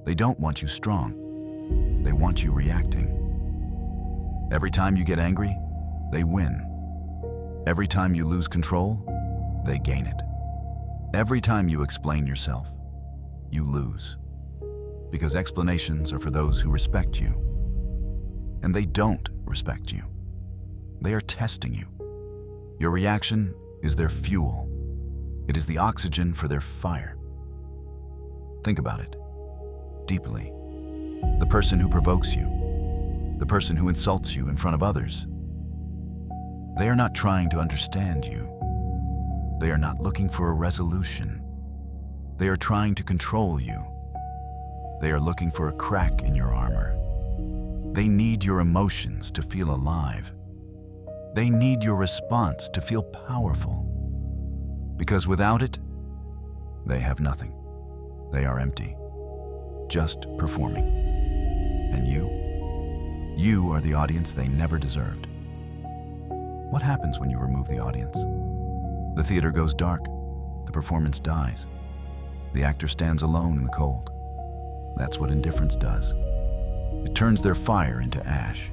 They don't want you strong. They want you reacting. Every time you get angry, they win. Every time you lose control, they gain it. Every time you explain yourself, you lose. Because explanations are for those who respect you. And they don't respect you. They are testing you. Your reaction is their fuel. It is the oxygen for their fire. Think about it deeply. The person who provokes you, the person who insults you in front of others, they are not trying to understand you. They are not looking for a resolution. They are trying to control you. They are looking for a crack in your armor. They need your emotions to feel alive. They need your response to feel powerful. Because without it, they have nothing. They are empty, just performing. And you are the audience they never deserved. What happens when you remove the audience? The theater goes dark. The performance dies. The actor stands alone in the cold. That's what indifference does. It turns their fire into ash.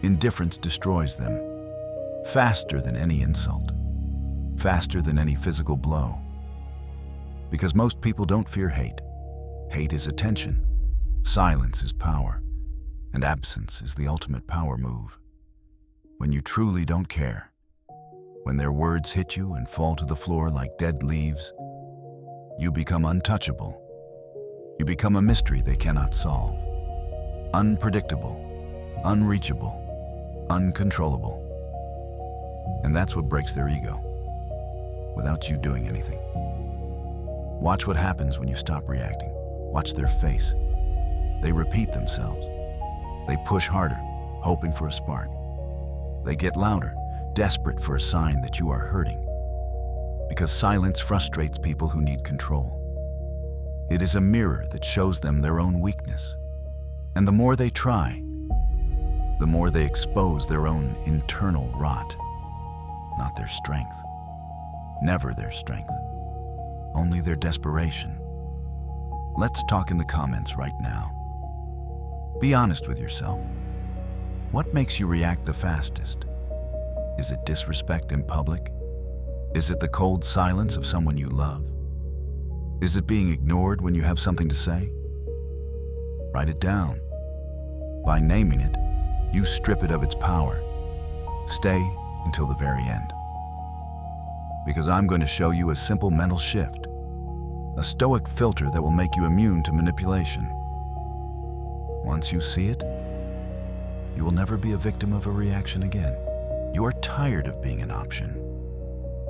Indifference destroys them, faster than any insult, faster than any physical blow. Because most people don't fear hate. Hate is attention, silence is power, and absence is the ultimate power move. When you truly don't care, when their words hit you and fall to the floor like dead leaves, you become untouchable. You become a mystery they cannot solve. Unpredictable, unreachable, uncontrollable. And that's what breaks their ego, without you doing anything. Watch what happens when you stop reacting. Watch their face. They repeat themselves. They push harder, hoping for a spark. They get louder, desperate for a sign that you are hurting. Because silence frustrates people who need control. It is a mirror that shows them their own weakness. And the more they try, the more they expose their own internal rot. Not their strength. Never their strength. Only their desperation. Let's talk in the comments right now. Be honest with yourself. What makes you react the fastest? Is it disrespect in public? Is it the cold silence of someone you love? Is it being ignored when you have something to say? Write it down. By naming it, you strip it of its power. Stay until the very end. Because I'm going to show you a simple mental shift, a Stoic filter that will make you immune to manipulation. Once you see it, you will never be a victim of a reaction again. You are tired of being an option.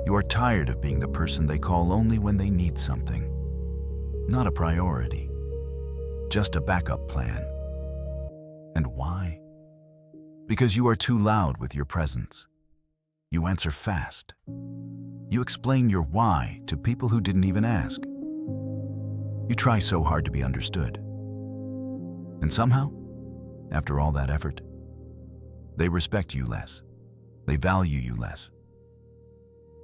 You are tired of being the person they call only when they need something. Not a priority, just a backup plan. And why? Because you are too loud with your presence. You answer fast. You explain your why to people who didn't even ask. You try so hard to be understood. And somehow, after all that effort, they respect you less. They value you less.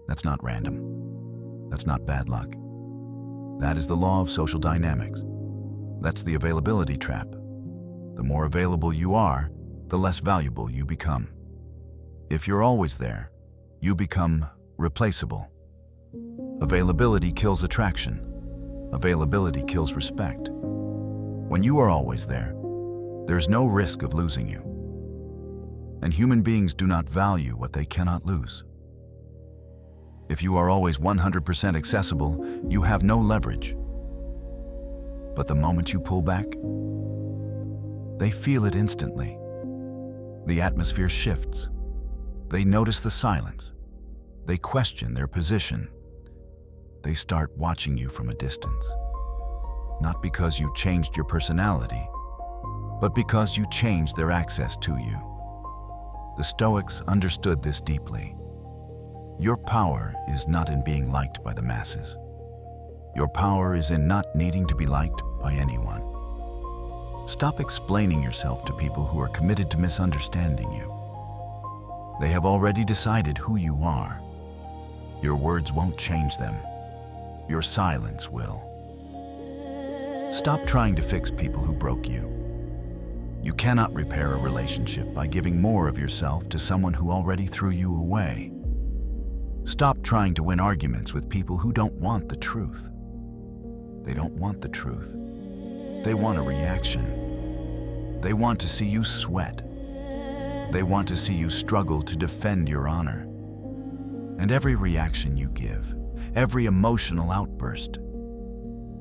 That's not random. That's not bad luck. That is the law of social dynamics. That's the availability trap. The more available you are, the less valuable you become. If you're always there, you become replaceable. Availability kills attraction. Availability kills respect. When you are always there, there's no risk of losing you. And human beings do not value what they cannot lose. If you are always 100% accessible, you have no leverage. But the moment you pull back, they feel it instantly. The atmosphere shifts. They notice the silence. They question their position. They start watching you from a distance. Not because you changed your personality, but because you changed their access to you. The Stoics understood this deeply. Your power is not in being liked by the masses. Your power is in not needing to be liked by anyone. Stop explaining yourself to people who are committed to misunderstanding you. They have already decided who you are. Your words won't change them. Your silence will. Stop trying to fix people who broke you. You cannot repair a relationship by giving more of yourself to someone who already threw you away. Stop trying to win arguments with people who don't want the truth. They don't want the truth. They want a reaction. They want to see you sweat. They want to see you struggle to defend your honor. And every reaction you give, every emotional outburst,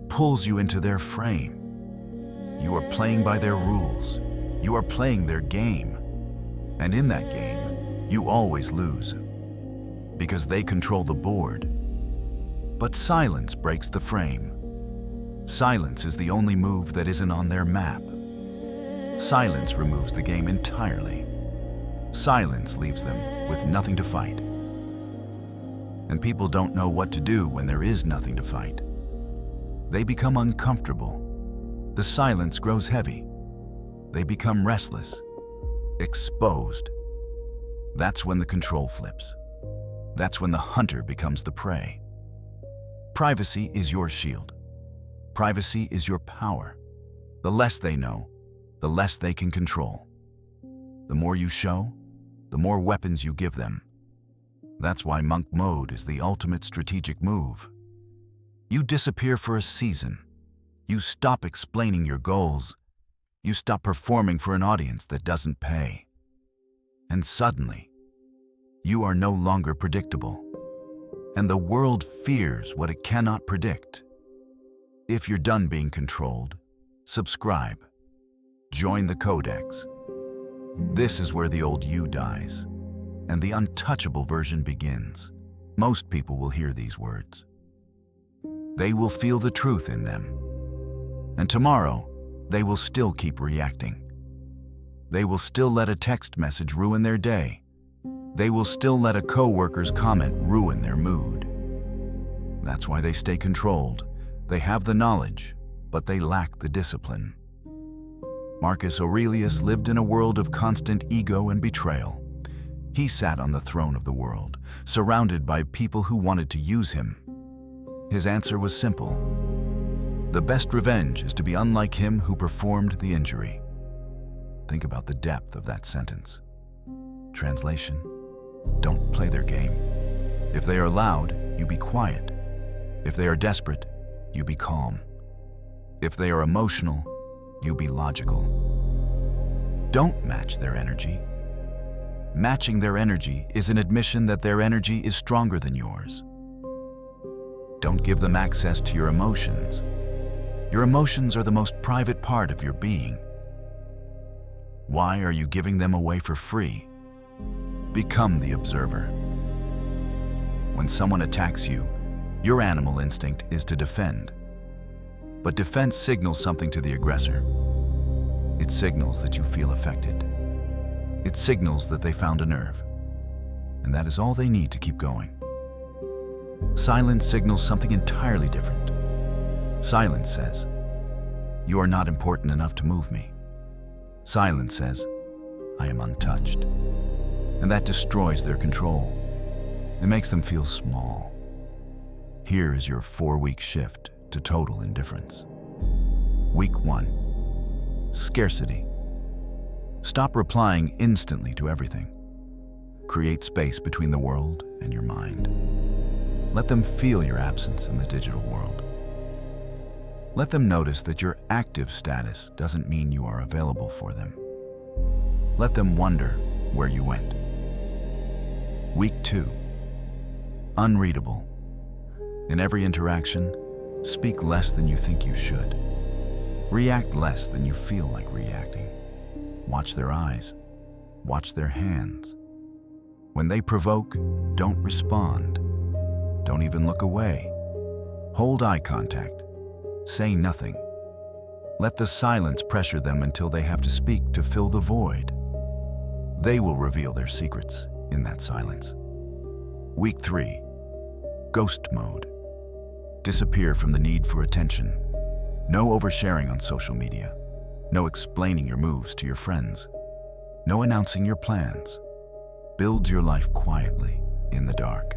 pulls you into their frame. You are playing by their rules. You are playing their game. And in that game, you always lose, because they control the board. But silence breaks the frame. Silence is the only move that isn't on their map. Silence removes the game entirely. Silence leaves them with nothing to fight. And people don't know what to do when there is nothing to fight. They become uncomfortable. The silence grows heavy. They become restless, exposed. That's when the control flips. That's when the hunter becomes the prey. Privacy is your shield. Privacy is your power. The less they know, the less they can control. The more you show, the more weapons you give them. That's why monk mode is the ultimate strategic move. You disappear for a season. You stop explaining your goals. You stop performing for an audience that doesn't pay. And suddenly, you are no longer predictable. And the world fears what it cannot predict. If you're done being controlled, subscribe. Join the Codex. This is where the old you dies, and the untouchable version begins. Most people will hear these words. They will feel the truth in them. And tomorrow, they will still keep reacting. They will still let a text message ruin their day. They will still let a coworker's comment ruin their mood. That's why they stay controlled. They have the knowledge, but they lack the discipline. Marcus Aurelius lived in a world of constant ego and betrayal. He sat on the throne of the world, surrounded by people who wanted to use him. His answer was simple. The best revenge is to be unlike him who performed the injury. Think about the depth of that sentence. Translation: don't play their game. If they are loud, you be quiet. If they are desperate, you be calm. If they are emotional, you be logical. Don't match their energy. Matching their energy is an admission that their energy is stronger than yours. Don't give them access to your emotions. Your emotions are the most private part of your being. Why are you giving them away for free? Become the observer. When someone attacks you, your animal instinct is to defend. But defense signals something to the aggressor. It signals that you feel affected. It signals that they found a nerve. And that is all they need to keep going. Silence signals something entirely different. Silence says, "You are not important enough to move me." Silence says, "I am untouched." And that destroys their control. It makes them feel small. Here is your 4-week shift to total indifference. Week 1. Scarcity. Stop replying instantly to everything. Create space between the world and your mind. Let them feel your absence in the digital world. Let them notice that your active status doesn't mean you are available for them. Let them wonder where you went. Week 2. Unreadable. In every interaction, speak less than you think you should. React less than you feel like reacting. Watch their eyes. Watch their hands. When they provoke, don't respond. Don't even look away. Hold eye contact. Say nothing. Let the silence pressure them until they have to speak to fill the void. They will reveal their secrets in that silence. Week 3. Ghost mode. Disappear from the need for attention. No oversharing on social media. No explaining your moves to your friends. No announcing your plans. Build your life quietly in the dark.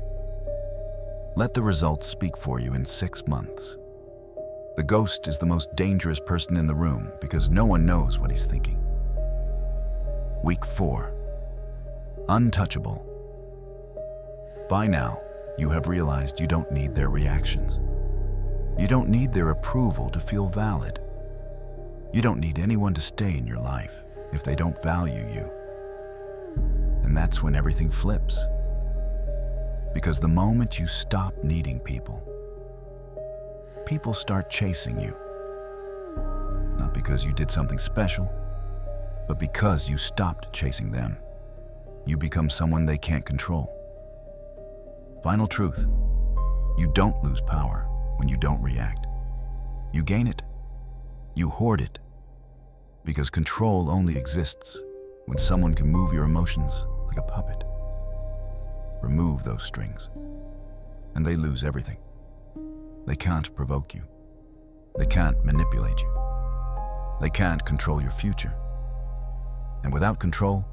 Let the results speak for you in 6 months. The ghost is the most dangerous person in the room because no one knows what he's thinking. Week 4. Untouchable. By now, you have realized you don't need their reactions. You don't need their approval to feel valid. You don't need anyone to stay in your life if they don't value you. And that's when everything flips. Because the moment you stop needing people, people start chasing you. Not because you did something special, but because you stopped chasing them. You become someone they can't control. Final truth, you don't lose power when you don't react. You gain it. You hoard it. Because control only exists when someone can move your emotions like a puppet. Remove those strings, and they lose everything. They can't provoke you. They can't manipulate you. They can't control your future. And without control,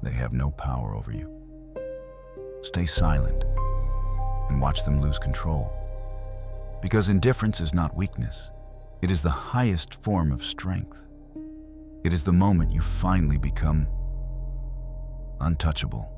they have no power over you. Stay silent and watch them lose control. Because indifference is not weakness. It is the highest form of strength. It is the moment you finally become untouchable.